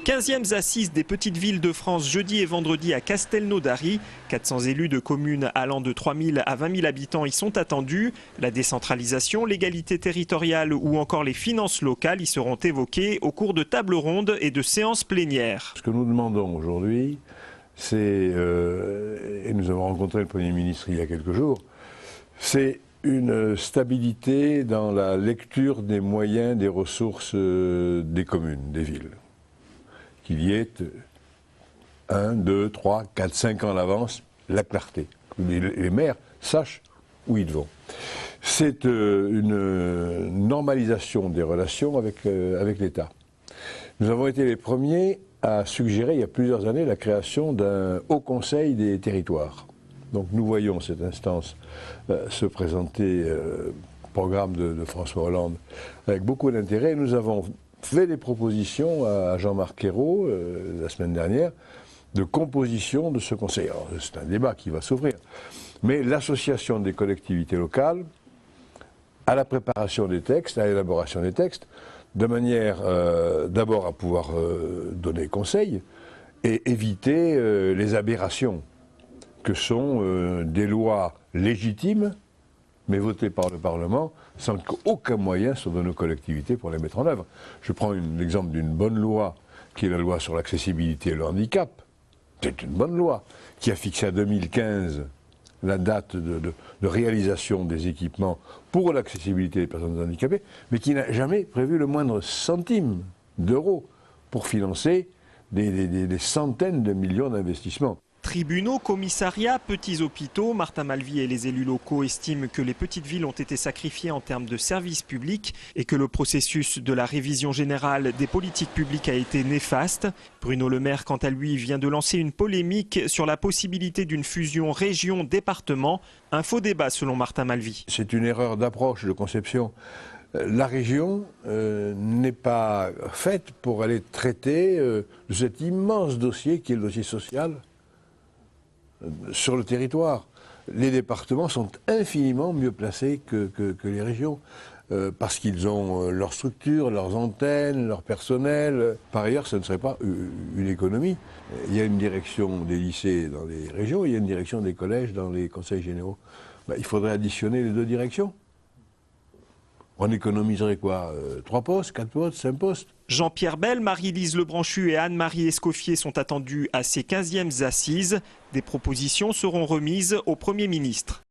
15e assises des petites villes de France jeudi et vendredi à Castelnaudary. 400 élus de communes allant de 3 000 à 20 000 habitants y sont attendus. La décentralisation, l'égalité territoriale ou encore les finances locales y seront évoquées au cours de tables rondes et de séances plénières. Ce que nous demandons aujourd'hui, c'est, et nous avons rencontré le Premier ministre il y a quelques jours, c'est une stabilité dans la lecture des moyens, des ressources des communes, des villes. Qu'il y ait 1, 2, 3, 4, 5 ans à l'avance, la clarté. Les maires sachent où ils vont. C'est une normalisation des relations avec l'État. Nous avons été les premiers à suggérer il y a plusieurs années la création d'un Haut Conseil des territoires. Donc nous voyons cette instance se présenter, programme de François Hollande, avec beaucoup d'intérêt. Nous avons fait des propositions à Jean-Marc Ayrault la semaine dernière de composition de ce conseil. Alors c'est un débat qui va s'ouvrir. Mais l'association des collectivités locales à la préparation des textes, à l'élaboration des textes, de manière d'abord à pouvoir donner conseil et éviter les aberrations que sont des lois légitimes, mais votées par le Parlement, sans qu'aucun moyen soit donné aux collectivités pour les mettre en œuvre. Je prends l'exemple d'une bonne loi, qui est la loi sur l'accessibilité et le handicap. C'est une bonne loi, qui a fixé à 2015 la date de réalisation des équipements pour l'accessibilité des personnes handicapées, mais qui n'a jamais prévu le moindre centime d'euros pour financer des centaines de millions d'investissements. Tribunaux, commissariats, petits hôpitaux, Martin Malvy et les élus locaux estiment que les petites villes ont été sacrifiées en termes de services publics et que le processus de la révision générale des politiques publiques a été néfaste. Bruno Le Maire, quant à lui, vient de lancer une polémique sur la possibilité d'une fusion région-département. Un faux débat selon Martin Malvy. C'est une erreur d'approche, de conception. La région n'est pas faite pour aller traiter de cet immense dossier qui est le dossier social sur le territoire. Les départements sont infiniment mieux placés que les régions parce qu'ils ont leur structure, leurs antennes, leur personnel. Par ailleurs, ce ne serait pas une économie. Il y a une direction des lycées dans les régions, il y a une direction des collèges dans les conseils généraux. Il faudrait additionner les deux directions. On économiserait quoi 3 postes, 4 postes, 5 postes? Jean-Pierre Bel, Marie-Lise Lebranchu et Anne-Marie Escoffier sont attendus à ces 15e assises. Des propositions seront remises au Premier ministre.